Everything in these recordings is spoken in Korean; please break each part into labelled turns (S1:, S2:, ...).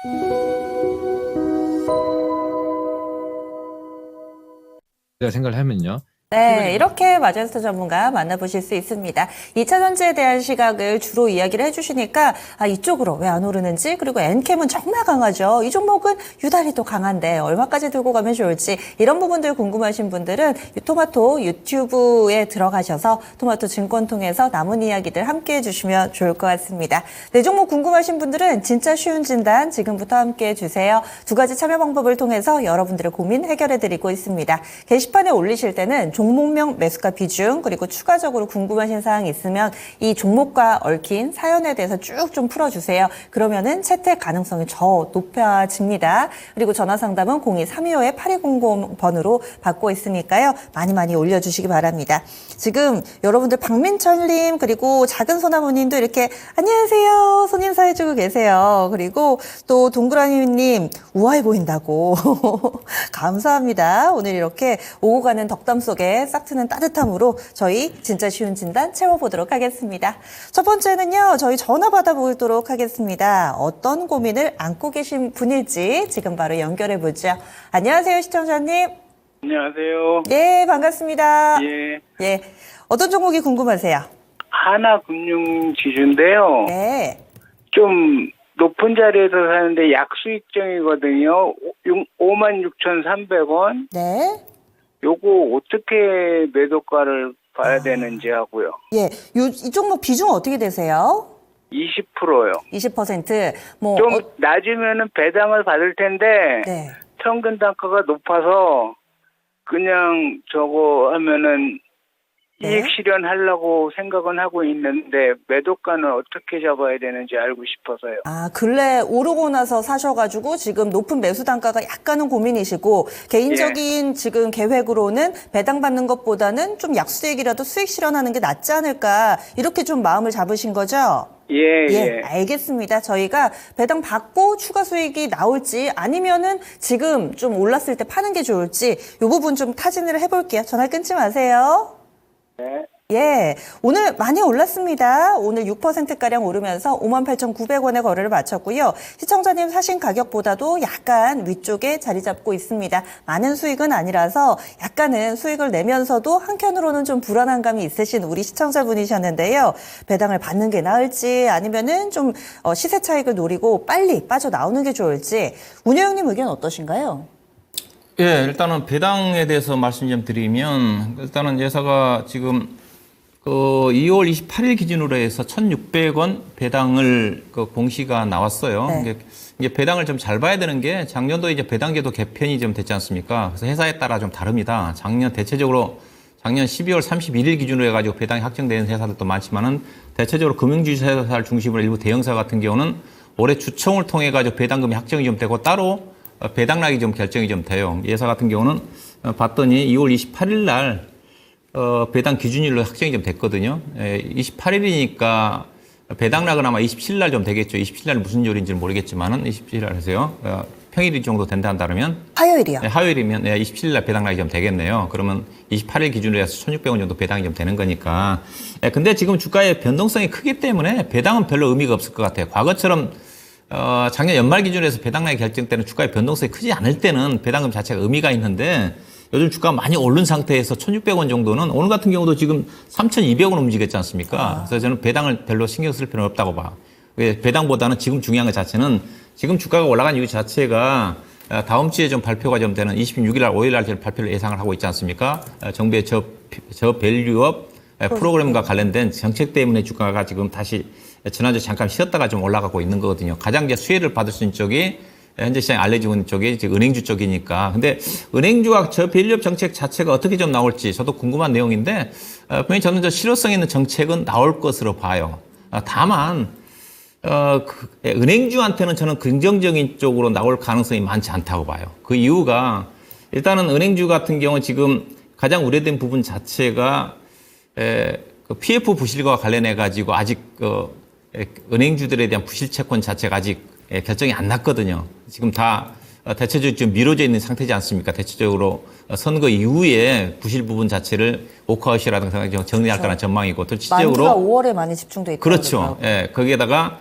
S1: 제가 생각을 하면요.
S2: 네, 이렇게 마젠스타 전문가 만나보실 수 있습니다. 2차 전지에 대한 시각을 주로 이야기를 해주시니까 이쪽으로 왜 안 오르는지, 그리고 엔캠은 정말 강하죠. 이 종목은 유달리 또 강한데 얼마까지 들고 가면 좋을지, 이런 부분들 궁금하신 분들은 토마토 유튜브에 들어가셔서 토마토 증권 통해서 남은 이야기들 함께 해주시면 좋을 것 같습니다. 네, 종목 궁금하신 분들은 진짜 쉬운 진단 지금부터 함께 해주세요. 두 가지 참여 방법을 통해서 여러분들의 고민 해결해드리고 있습니다. 게시판에 올리실 때는 종목명, 매수가 비중, 그리고 추가적으로 궁금하신 사항이 있으면 이 종목과 얽힌 사연에 대해서 쭉 좀 풀어주세요. 그러면은 채택 가능성이 더 높아집니다. 그리고 전화 상담은 02-325-8200번으로 받고 있으니까요. 많이 올려주시기 바랍니다. 지금 여러분들 박민철님, 그리고 작은 소나무님도 이렇게 안녕하세요 손인사 해주고 계세요. 그리고 또 동그라미님 우아해 보인다고 감사합니다. 오늘 이렇게 오고 가는 덕담 속에 싹 트는 따뜻함으로 저희 진짜 쉬운 진단 채워보도록 하겠습니다. 첫 번째는요, 저희 전화 받아보도록 하겠습니다. 어떤 고민을 안고 계신 분일지 지금 바로 연결해보죠. 안녕하세요, 시청자님.
S3: 안녕하세요.
S2: 예, 반갑습니다.
S3: 예.
S2: 어떤 종목이 궁금하세요?
S3: 하나금융지주인데요.
S2: 네.
S3: 좀 높은 자리에서 사는데 약수익정이거든요. 56,300원.
S2: 네.
S3: 요거 어떻게 매도가를 봐야 되는지 하고요.
S2: 이 종목 비중 어떻게 되세요?
S3: 20%요.
S2: 20%.
S3: 좀 낮으면은 배당을 받을 텐데
S2: 네.
S3: 평균 단가가 높아서 그냥 저거 하면은
S2: 네.
S3: 이익 실현하려고 생각은 하고 있는데 매도가는 어떻게 잡아야 되는지 알고 싶어서요.
S2: 근래 오르고 나서 사셔가지고 지금 높은 매수 단가가 약간은 고민이시고 개인적인 지금 계획으로는 배당 받는 것보다는 좀 약수익이라도 수익 실현하는 게 낫지 않을까 이렇게 좀 마음을 잡으신 거죠?
S3: 예.
S2: 알겠습니다. 저희가 배당 받고 추가 수익이 나올지 아니면은 지금 좀 올랐을 때 파는 게 좋을지 이 부분 좀 타진을 해볼게요. 전화 끊지 마세요.
S3: 네.
S2: 예, 오늘 많이 올랐습니다. 오늘 6%가량 오르면서 58,900원의 거래를 마쳤고요. 시청자님 사신 가격보다도 약간 위쪽에 자리 잡고 있습니다. 많은 수익은 아니라서 약간은 수익을 내면서도 한켠으로는 좀 불안한 감이 있으신 우리 시청자분이셨는데요. 배당을 받는 게 나을지 아니면은 좀 시세 차익을 노리고 빨리 빠져나오는 게 좋을지 운영님 의견 어떠신가요?
S1: 예, 일단은 배당에 대해서 말씀 좀 드리면, 일단은 예사가 지금 2월 28일 기준으로 해서 1,600원 배당을 공시가 나왔어요.
S2: 네.
S1: 이게 배당을 좀 잘 봐야 되는 게 작년도 이제 배당제도 개편이 좀 됐지 않습니까? 그래서 회사에 따라 좀 다릅니다. 대체적으로 작년 12월 31일 기준으로 해가지고 배당이 확정된 회사들도 많지만은 대체적으로 금융주식 회사를 중심으로 일부 대형사 같은 경우는 올해 주총을 통해 가지고 배당금이 확정이 좀 되고 따로 배당락이 좀 결정이 좀 돼요. 예사 같은 경우는 봤더니 2월 28일 날 배당 기준일로 확정이 좀 됐거든요. 28일이니까 배당락은 아마 27일 날 좀 되겠죠. 27일 날 무슨 요일인지는 모르겠지만은 27일 날 해서요. 평일 정도 된다 한다면
S2: 화요일이요.
S1: 네, 화요일이면 27일 날 배당락이 좀 되겠네요. 그러면 28일 기준으로 해서 1,600원 정도 배당이 좀 되는 거니까. 근데 지금 주가의 변동성이 크기 때문에 배당은 별로 의미가 없을 것 같아요. 과거처럼 작년 연말 기준으로 해서 배당락이 결정 때는 주가의 변동성이 크지 않을 때는 배당금 자체가 의미가 있는데 요즘 주가가 많이 오른 상태에서 1,600원 정도는 오늘 같은 경우도 지금 3,200원 움직였지 않습니까? 그래서 저는 배당을 별로 신경 쓸 필요는 없다고 봐요. 배당보다는 지금 중요한 것 자체는 지금 주가가 올라간 이유 자체가 다음 주에 좀 발표가 좀 되는 26일 날, 5일 날 발표를 예상을 하고 있지 않습니까? 정부의 저 밸류업 프로그램과 관련된 정책 때문에 주가가 지금 다시 지난주에 잠깐 쉬었다가 좀 올라가고 있는 거거든요. 가장 이제 수혜를 받을 수 있는 쪽이 현재 시장에 알려지고 있는 쪽이 이제 은행주 쪽이니까. 근데 은행주와 저밸류업 정책 자체가 어떻게 좀 나올지 저도 궁금한 내용인데 분명히 저는 저 실효성 있는 정책은 나올 것으로 봐요. 다만 은행주한테는 저는 긍정적인 쪽으로 나올 가능성이 많지 않다고 봐요. 그 이유가 일단은 은행주 같은 경우 지금 가장 우려된 부분 자체가 PF 부실과 관련해 가지고 아직 은행주들에 대한 부실 채권 자체가 아직 결정이 안 났거든요. 지금 다 대체적으로 좀 미뤄져 있는 상태지 않습니까? 대체적으로 선거 이후에 부실 부분 자체를 워크아웃이라든가 정리할 거라는 전망이고, 또 실질적으로
S2: 만기가 5월에 많이 집중돼 있다.
S1: 그렇죠. 거기에다가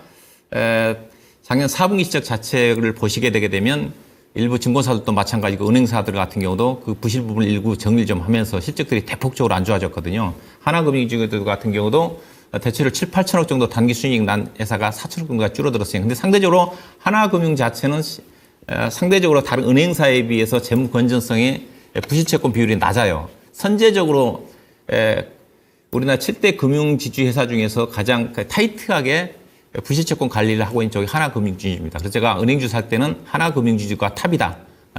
S1: 작년 4분기 실적 자체를 보시게 되게 되면 일부 증권사들도 마찬가지고 은행사들 같은 경우도 그 부실 부분을 일부 정리를 좀 하면서 실적들이 대폭적으로 안 좋아졌거든요. 하나금융지주 같은 경우도 대체로 7, 8천억 정도 단기 순이익 난 회사가 4천억 정도가 줄어들었어요. 근데 상대적으로 하나금융 자체는 상대적으로 다른 은행사에 비해서 재무 건전성이 부실채권 비율이 낮아요. 선제적으로 우리나라 7대 금융지주 회사 중에서 가장 타이트하게 부실채권 관리를 하고 있는 쪽이 하나금융지주입니다. 그래서 제가 은행주 살 때는 하나금융지주가 탑이다.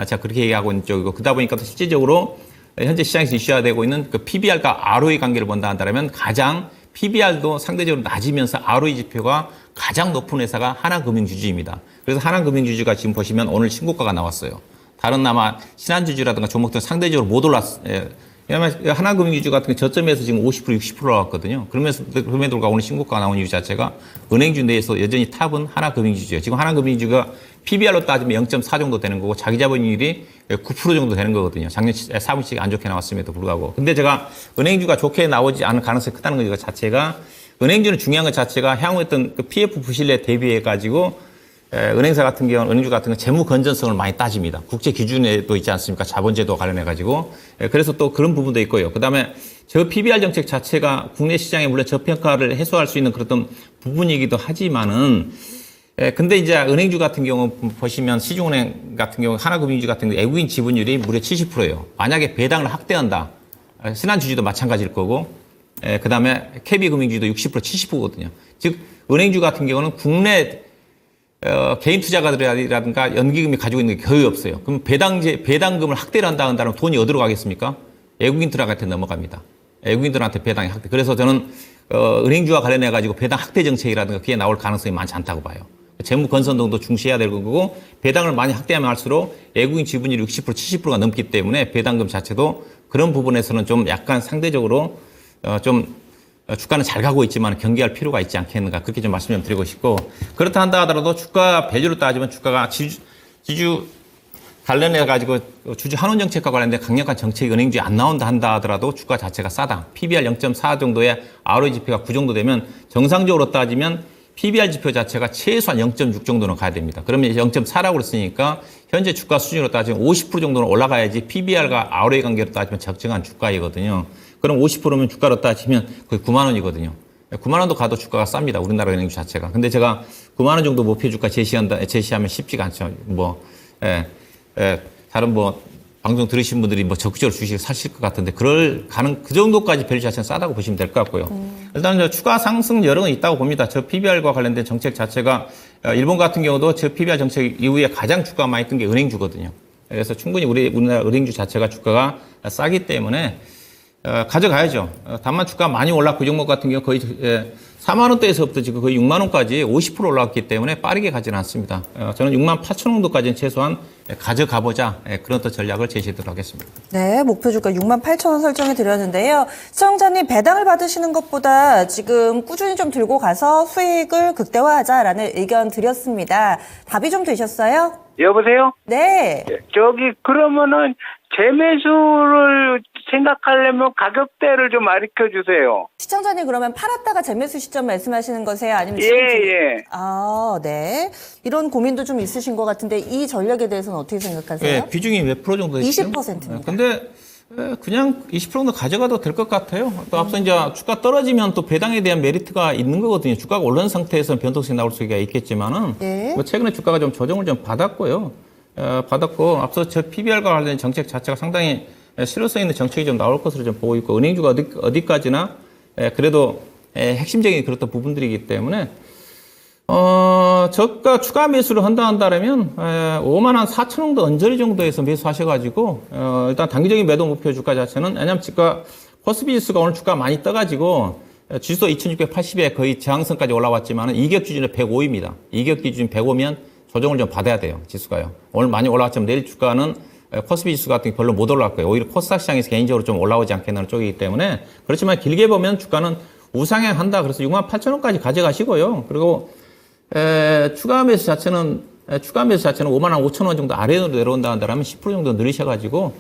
S1: 제가 그렇게 얘기하고 있는 쪽이고, 그러다 보니까 또 실질적으로 현재 시장에서 이슈화되고 있는 그 PBR과 ROE 관계를 본다 한다면 가장 PBR도 상대적으로 낮으면서 ROE 지표가 가장 높은 회사가 하나금융지주입니다. 그래서 하나금융지주가 지금 보시면 오늘 신고가가 나왔어요. 다른 아마 신한지주라든가 종목들은 상대적으로 못 올랐어요. 왜냐하면 하나금융지주 같은 게 저점에서 지금 50%, 60% 올라왔거든요. 그러면서 그럼에도 불구하고 오늘 신고가가 나온 이유 자체가 은행주 내에서 여전히 탑은 하나금융지주예요. 지금 하나금융지주가 PBR로 따지면 0.4 정도 되는 거고 자기자본율이 9% 정도 되는 거거든요. 작년 4분기 안 좋게 나왔음에도 불구하고. 근데 제가 은행주가 좋게 나오지 않을 가능성이 크다는 것 자체가, 은행주는 중요한 것 자체가 향후 어떤 그 PF 부실에 대비해 가지고 은행사 같은 경우는, 은행주 같은 경우는 재무 건전성을 많이 따집니다. 국제 기준에도 있지 않습니까? 자본제도 관련해 가지고. 그래서 또 그런 부분도 있고요. 그다음에 저 PBR 정책 자체가 국내 시장에 물론 저평가를 해소할 수 있는 그런 부분이기도 하지만은, 근데 이제 은행주 같은 경우 보시면 시중은행 같은 경우, 하나금융주 같은 경우 외국인 지분율이 무려 70%예요. 만약에 배당을 확대한다, 신한주주도 마찬가지일 거고, 그다음에 KB금융주도 60%, 70%거든요. 즉 은행주 같은 경우는 국내 개인 투자가들이라든가 연기금이 가지고 있는 게 거의 없어요. 그럼 배당금을 확대를 한다면 돈이 어디로 가겠습니까? 외국인들한테 넘어갑니다. 외국인들한테 배당이 확대. 그래서 저는 은행주와 관련해 가지고 배당 확대 정책이라든가 그게 나올 가능성이 많지 않다고 봐요. 재무 건전성도 중시해야 될 거고, 배당을 많이 확대하면 할수록 외국인 지분율이 60%, 70%가 넘기 때문에 배당금 자체도 그런 부분에서는 좀 약간 상대적으로 좀 주가는 잘 가고 있지만 경계할 필요가 있지 않겠는가, 그렇게 좀 말씀 좀 드리고 싶고, 그렇다 한다 하더라도 주가 밸류로 따지면 주가가 지주 관련해 가지고 주주 환원 정책과 관련된 강력한 정책이 은행주에 안 나온다 한다 하더라도 주가 자체가 싸다. PBR 0.4 정도의 ROE 지표가 9 정도 되면 정상적으로 따지면 PBR 지표 자체가 최소한 0.6 정도는 가야 됩니다. 그러면 0.4라고 그랬으니까 현재 주가 수준으로 따지면 50% 정도는 올라가야지 PBR과 ROE 관계로 따지면 적정한 주가이거든요. 그럼 50%면 주가로 따지면 거의 9만 원이거든요. 9만 원도 가도 주가가 쌉니다. 우리나라 은행주 자체가. 근데 제가 9만 원 정도 목표 주가 제시하면 쉽지가 않죠. 다른 방송 들으신 분들이 적극적으로 주식을 사실 것 같은데, 그 정도까지 밸류 자체는 싸다고 보시면 될 것 같고요. 일단 추가 상승 여력은 있다고 봅니다. 저 PBR과 관련된 정책 자체가, 일본 같은 경우도 저 PBR 정책 이후에 가장 주가가 많이 뜬 게 은행주거든요. 그래서 충분히 우리나라 은행주 자체가 주가가 싸기 때문에 가져가야죠. 다만 주가 많이 올랐고, 그 종목 같은 경우 거의 4만 원대에서부터 지금 거의 6만 원까지 50% 올라왔기 때문에 빠르게 가지는 않습니다. 저는 6만 8천 원 정도까지는 최소한 가져가보자, 그런 또 전략을 제시하도록 하겠습니다.
S2: 네, 목표 주가 6만 8천 원 설정해 드렸는데요. 시청자님, 배당을 받으시는 것보다 지금 꾸준히 좀 들고 가서 수익을 극대화하자라는 의견 드렸습니다. 답이 좀 되셨어요?
S3: 여보세요?
S2: 네.
S3: 그러면은 재매수를 생각하려면 가격대를 좀 알려 주세요.
S2: 시청자님, 그러면 팔았다가 재매수 시점 말씀하시는 거세요? 아니면
S3: 예,
S2: 지금
S3: 예.
S2: 아, 네. 이런 고민도 좀 있으신 것 같은데 이 전략에 대해서는 어떻게 생각하세요?
S1: 네, 비중이 몇 프로 정도 되시죠?
S2: 20%입니다.
S1: 근데 그냥 20% 정도 가져가도 될 것 같아요. 또 앞서 이제 주가 떨어지면 또 배당에 대한 메리트가 있는 거거든요. 주가가 오른 상태에서는 변동성이 나올 수가 있겠지만은,
S2: 네.
S1: 최근에 주가가 좀 조정을 좀 받았고요. 받았고, 앞서 저 PBR과 관련된 정책 자체가 상당히 실효성 있는 정책이 좀 나올 것으로 좀 보고 있고, 은행주가 어디까지나 그래도 핵심적인 그렇던 부분들이기 때문에, 저가 추가 매수를 한다면 5만 한 4천 원 정도 언저리 정도에서 매수하셔가지고, 일단 단기적인 매도 목표 주가 자체는, 왜냐하면 코스피 지수가 오늘 주가 많이 떠가지고 지수 2680에 거의 저항선까지 올라왔지만 이격 기준은 105입니다. 이격 기준 105면 조정을 좀 받아야 돼요, 지수가요. 오늘 많이 올라왔지만 내일 주가는 코스피 지수 같은 게 별로 못 올라갈 거예요. 오히려 코스닥 시장에서 개인적으로 좀 올라오지 않겠다는 쪽이기 때문에, 그렇지만 길게 보면 주가는 우상향 한다. 그래서 6만 8천 원까지 가져가시고요. 그리고 추가 매수 자체는 5만 한 5천 원 정도 아래로 내려온다 한다면 10% 정도 늘리셔가지고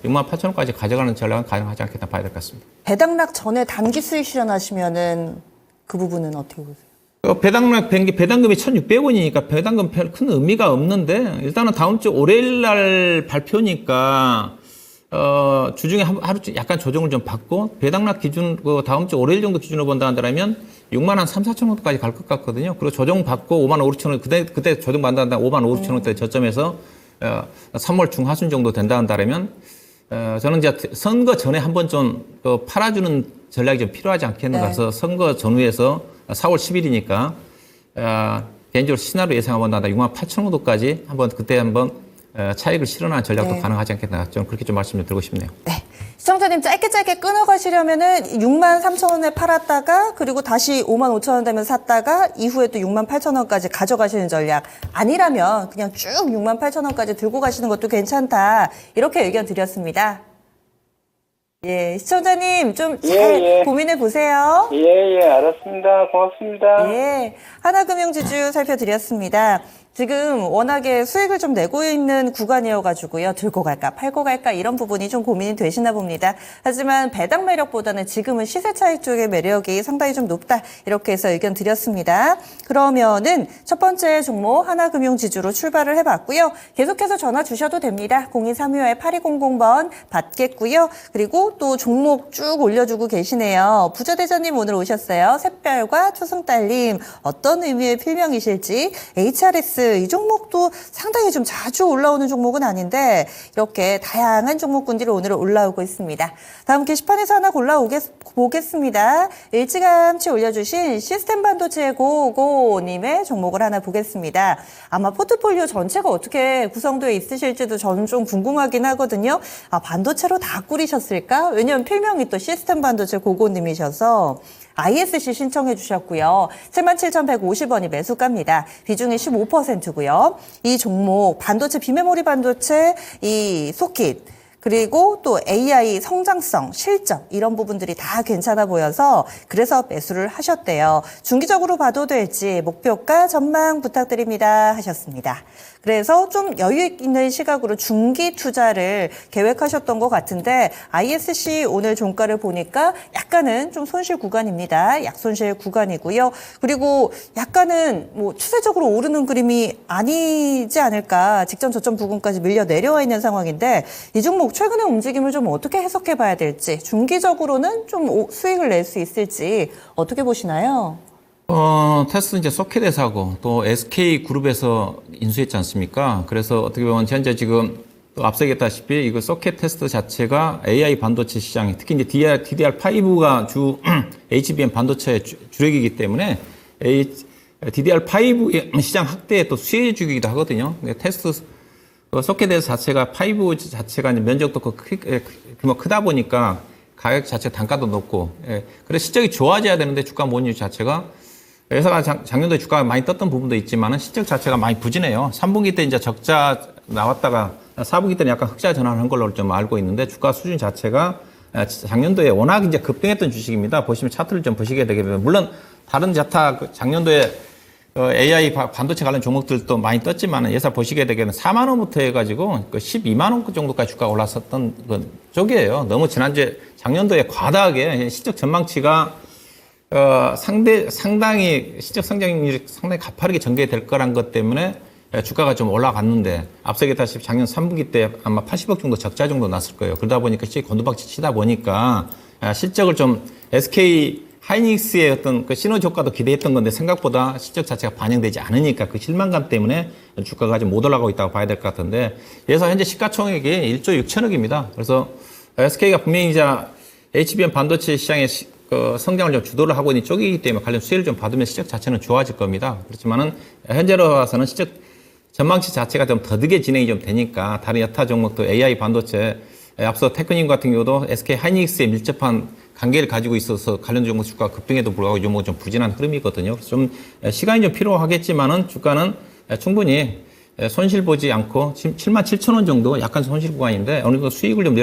S1: 6만 8천 원까지 가져가는 전략은 가능하지 않겠다 봐야 될 것 같습니다.
S2: 배당락 전에 단기 수익 실현하시면은 그 부분은 어떻게 보세요?
S1: 배당금이 1,600원이니까 배당금 별 큰 의미가 없는데, 일단은 다음 주 월요일 날 발표니까, 주중에 하루 약간 조정을 좀 받고, 배당락 기준, 다음 주 월요일 정도 기준으로 본다 한다면, 6만 한 3, 4천 원까지 갈 것 같거든요. 그리고 조정 받고 5만 5, 6천 원, 그때 조정 받는다 한다면 5만 5, 6천 원대 저점에서, 3월 중하순 정도 된다 한다면, 저는 이제 선거 전에 한번 좀 팔아주는 전략이 좀 필요하지 않겠는가 해서 선거 전후에서 4월 10일이니까 개인적으로 시나리오 예상해본다 6만 8천 정도까지 그때 한번 차익을 실현하는 전략도 가능하지 않겠나 저는 그렇게 좀 말씀을 드리고 싶네요.
S2: 네. 시청자님 짧게 끊어가시려면은 6만 3천 원에 팔았다가 그리고 다시 5만 5천 원 되면 샀다가 이후에 또 6만 8천 원까지 가져가시는 전략 아니라면 그냥 쭉 6만 8천 원까지 들고 가시는 것도 괜찮다 이렇게 의견 드렸습니다. 예, 시청자님 좀 잘 고민해 보세요.
S3: 예, 알았습니다. 고맙습니다.
S2: 예, 하나금융지주 살펴드렸습니다. 지금 워낙에 수익을 좀 내고 있는 구간이어가지고요. 들고 갈까 팔고 갈까 이런 부분이 좀 고민이 되시나 봅니다. 하지만 배당 매력보다는 지금은 시세 차익 쪽의 매력이 상당히 좀 높다. 이렇게 해서 의견 드렸습니다. 그러면은 첫 번째 종목 하나금융지주로 출발을 해봤고요. 계속해서 전화 주셔도 됩니다. 0232-8200번 받겠고요. 그리고 또 종목 쭉 올려주고 계시네요. 부자대전님 오늘 오셨어요. 샛별과 초승달님 어떤 의미의 필명이실지 HRS 이 종목도 상당히 좀 자주 올라오는 종목은 아닌데 이렇게 다양한 종목군들이 오늘 올라오고 있습니다. 다음 게시판에서 하나 보겠습니다. 일찌감치 올려주신 시스템 반도체 고고님의 종목을 하나 보겠습니다. 아마 포트폴리오 전체가 어떻게 구성되어 있으실지도 저는 좀 궁금하긴 하거든요. 반도체로 다 꾸리셨을까? 왜냐하면 필명이 또 시스템 반도체 고고님이셔서 ISC 신청해 주셨고요. 77,150원이 매수가입니다. 비중이 15%고요. 이 종목 반도체 비메모리 반도체 이 소킷 그리고 또 AI 성장성, 실적 이런 부분들이 다 괜찮아 보여서 그래서 매수를 하셨대요. 중기적으로 봐도 될지 목표가 전망 부탁드립니다 하셨습니다. 그래서 좀 여유 있는 시각으로 중기 투자를 계획하셨던 것 같은데 ISC 오늘 종가를 보니까 약간은 좀 손실 구간입니다. 약손실 구간이고요. 그리고 약간은 뭐 추세적으로 오르는 그림이 아니지 않을까. 직전 저점 부근까지 밀려 내려와 있는 상황인데 이 종목 최근의 움직임을 좀 어떻게 해석해 봐야 될지 중기적으로는 좀 수익을 낼 수 있을지 어떻게 보시나요?
S1: 테스트 이제 소켓에서하고 또 SK그룹에서 인수했지 않습니까? 그래서 어떻게 보면 현재 지금 또 앞서 얘기했다시피 이거 소켓 테스트 자체가 AI 반도체 시장에 특히 이제 DDR5가 주 HBM 반도체 주력이기 때문에 DDR5 시장 확대에 또 수혜주기이기도 하거든요. 테스트 소켓 자체가 5 자체가 이제 면적도 규모 크다 보니까 가격 자체 단가도 높고, 그래서 실적이 좋아져야 되는데 주가 못 이유 자체가 회사가 작년도에 주가가 많이 떴던 부분도 있지만은 실적 자체가 많이 부진해요. 3분기 때 이제 적자 나왔다가 4분기 때는 약간 흑자 전환한 걸로 좀 알고 있는데 주가 수준 자체가 작년도에 워낙 이제 급등했던 주식입니다. 보시면 차트를 좀 보시게 되겠는데 물론 다른 자타 작년도에 AI 반도체 관련 종목들도 많이 떴지만 예사 보시게 되게는 4만 원부터 해가지고 12만 원 정도까지 주가가 올랐었던 쪽이에요. 너무 지난주에 작년도에 과다하게 실적 전망치가 상당히 실적 성장률이 상당히 가파르게 전개될 거란 것 때문에 주가가 좀 올라갔는데 앞서 얘기했다시피 작년 3분기 때 아마 80억 정도 적자 정도 났을 거예요. 그러다 보니까 실적이 곤두박질 치다 보니까 실적을 좀 SK 하이닉스의 어떤 그 시너지 효과도 기대했던 건데 생각보다 실적 자체가 반영되지 않으니까 그 실망감 때문에 주가가 좀 못 올라가고 있다고 봐야 될 것 같은데 그래서 현재 시가총액이 1조 6천억입니다. 그래서 SK가 분명히 이제 HBM 반도체 시장의 성장을 좀 주도를 하고 있는 쪽이기 때문에 관련 수혜를 좀 받으면 실적 자체는 좋아질 겁니다. 그렇지만은 현재로 봐서는 실적 전망치 자체가 좀 더디게 진행이 좀 되니까 다른 여타 종목도 AI 반도체 앞서 테크닉 같은 경우도 SK 하이닉스에 밀접한 관계를 가지고 있어서 관련 종목 주가가 급등에도 불구하고 이 종목은 좀 부진한 흐름이거든요. 그래서 좀 시간이 좀 필요하겠지만은 주가는 충분히 손실 보지 않고 7만 7천 원 정도 약간 손실 구간인데 어느 정도 수익을 좀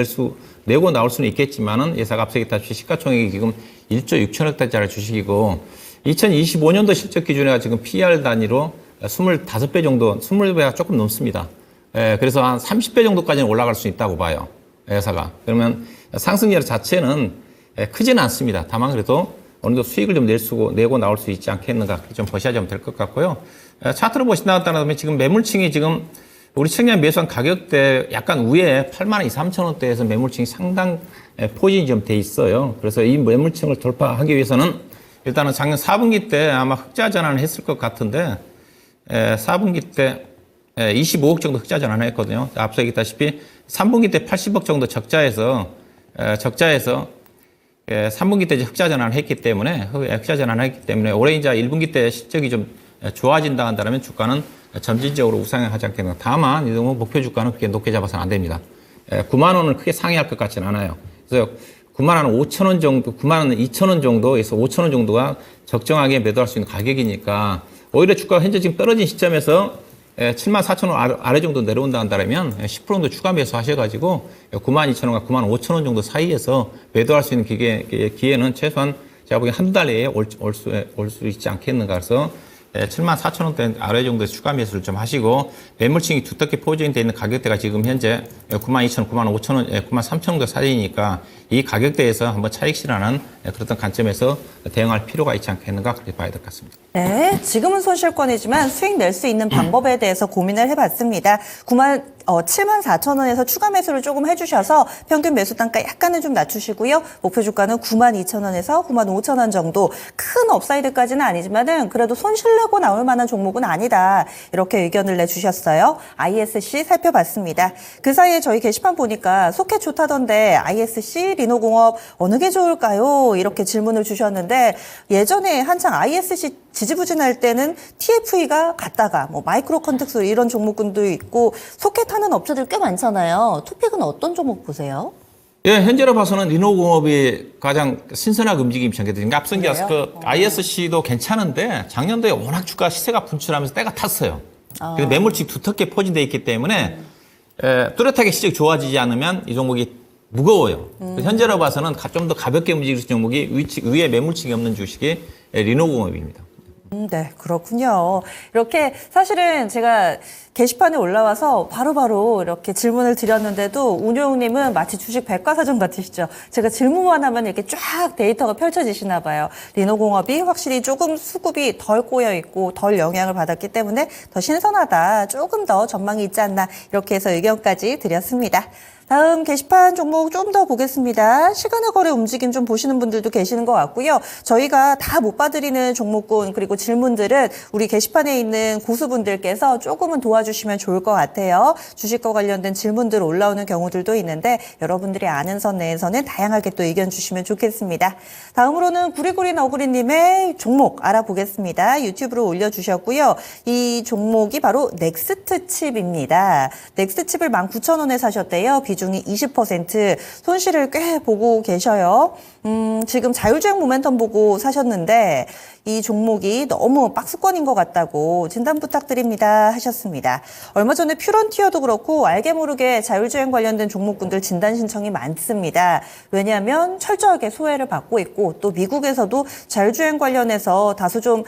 S1: 내고 나올 수는 있겠지만은 예사가 앞서 얘기했다시피 시가총액이 지금 1조 6천억 달러짜리 주식이고 2025년도 실적 기준에 지금 PER 단위로 25배 정도, 20배가 조금 넘습니다. 그래서 한 30배 정도까지는 올라갈 수 있다고 봐요. 회사가. 그러면 상승률 자체는 크지는 않습니다. 다만 그래도 어느 정도 수익을 좀 내고 나올 수 있지 않겠는가 좀 보셔야 좀 될 것 같고요. 차트로 보신다면 지금 매물층이 지금 우리 청년 매수한 가격대 약간 위에 8만 2, 3천 원대에서 매물층이 상당 포진이 좀 돼 있어요. 그래서 이 매물층을 돌파하기 위해서는 일단은 작년 4분기 때 아마 흑자 전환을 했을 것 같은데 4분기 때 25억 정도 흑자 전환을 했거든요. 앞서 얘기했다시피 3분기 때 80억 정도 적자에서 3분기 때 이제 흑자 전환을 했기 때문에 올해 이제 1분기 때 실적이 좀 좋아진다 한다면 주가는 점진적으로 우상향하지 않겠나. 다만 이 경우 목표 주가는 그렇게 높게 잡아서는 안 됩니다. 9만 원을 크게 상회할 것 같지는 않아요. 그래서 9만 원 5천 원 정도, 9만 원 2천 원 정도에서 5천 원 정도가 적정하게 매도할 수 있는 가격이니까 오히려 주가가 현재 지금 떨어진 시점에서 7만 4천 원 아래 정도 내려온다 한다면 10% 정도 추가 매수 하셔가지고 9만 2천 원과 9만 5천 원 정도 사이에서 매도할 수 있는 기회는 최소한 제가 보기엔 한두 달 내에 올 수 있지 않겠는가. 그래서 7만 4천 원대 아래 정도에서 추가 매수를 좀 하시고 매물층이 두텁게 포진되어 있는 가격대가 지금 현재 9만 2천 원, 9만 5천 원, 9만 3천 원 정도 사이니까 이 가격대에서 한번 차익 실현하는 그런 관점에서 대응할 필요가 있지 않겠는가 그렇게 봐야 될 것 같습니다.
S2: 네, 지금은 손실권이지만 수익 낼 수 있는 방법에 대해서 고민을 해봤습니다. 7만 4천 원에서 추가 매수를 조금 해주셔서 평균 매수 단가 약간은 좀 낮추시고요. 목표 주가는 9만 2천 원에서 9만 5천 원 정도. 큰 업사이드까지는 아니지만은 그래도 손실 내고 나올 만한 종목은 아니다. 이렇게 의견을 내주셨어요. ISC 살펴봤습니다. 그 사이에 저희 게시판 보니까 속해 좋다던데 ISC, 리노공업 어느 게 좋을까요? 이렇게 질문을 주셨는데 예전에 한창 ISC 지지부진할 때는 TFE가 갔다가 뭐 마이크로 컨텍스 이런 종목군도 있고 속해 타는 업체들 꽤 많잖아요. 투픽은 어떤 종목 보세요?
S1: 예, 현재로 봐서는 리노공업이 가장 신선하게 움직임이 전개되는 게 앞선 게 그 ISC도 괜찮은데 작년도에 워낙 주가 시세가 분출하면서 때가 탔어요. 그래서 매물층이 두텁게 포진되어 있기 때문에 뚜렷하게 시적이 좋아지지 않으면 이 종목이 무거워요. 현재로 봐서는 좀 더 가볍게 움직일 수 있는 종목이 위에 매물층이 없는 주식이 리노공업입니다.
S2: 네, 그렇군요. 이렇게 사실은 제가 게시판에 올라와서 바로바로 이렇게 질문을 드렸는데도 운용님은 마치 주식 백과사전 같으시죠. 제가 질문만 하면 이렇게 쫙 데이터가 펼쳐지시나 봐요. 리노공업이 확실히 조금 수급이 덜 꼬여 있고 덜 영향을 받았기 때문에 더 신선하다. 조금 더 전망이 있지 않나 이렇게 해서 의견까지 드렸습니다. 다음 게시판 종목 좀 더 보겠습니다. 시간의 거래 움직임 좀 보시는 분들도 계시는 것 같고요. 저희가 다 못 봐드리는 종목군 그리고 질문들은 우리 게시판에 있는 고수분들께서 조금은 도와주시면 좋을 것 같아요. 주식과 관련된 질문들 올라오는 경우들도 있는데 여러분들이 아는 선 내에서는 다양하게 또 의견 주시면 좋겠습니다. 다음으로는 구리구리 너구리님의 종목 알아보겠습니다. 유튜브로 올려주셨고요. 이 종목이 바로 넥스트칩입니다. 넥스트칩을 19,000원에 사셨대요. 비중이 20%, 손실을 꽤 보고 계셔요. 지금 자율주행 모멘텀 보고 사셨는데 이 종목이 너무 박스권인 것 같다고 진단 부탁드립니다 하셨습니다. 얼마 전에 퓨런티어도 그렇고 알게 모르게 자율주행 관련된 종목군들 진단 신청이 많습니다. 왜냐하면 철저하게 소외를 받고 있고 또 미국에서도 자율주행 관련해서 다소 좀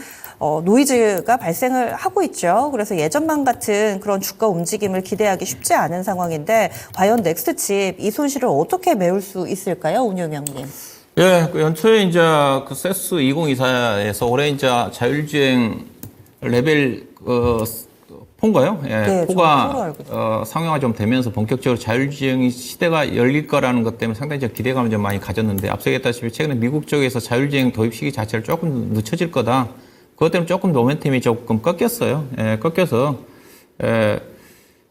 S2: 노이즈가 발생을 하고 있죠. 그래서 예전만 같은 그런 주가 움직임을 기대하기 쉽지 않은 상황인데 과연 넥스트칩 이 손실을 어떻게 메울 수 있을까요, 운용형님?
S1: 예, 연초에 이제 그 세스 2024에서 올해 이제 자율주행 레벨 폰가요? 예,
S2: 네,
S1: 포가 상용화 좀 되면서 본격적으로 자율주행 시대가 열릴 거라는 것 때문에 상당히 기대감을 좀 많이 가졌는데 앞서 얘기했다시피 최근에 미국 쪽에서 자율주행 도입 시기 자체를 조금 늦춰질 거다. 그것 때문에 조금 모멘텀이 조금 꺾였어요. 예, 꺾여서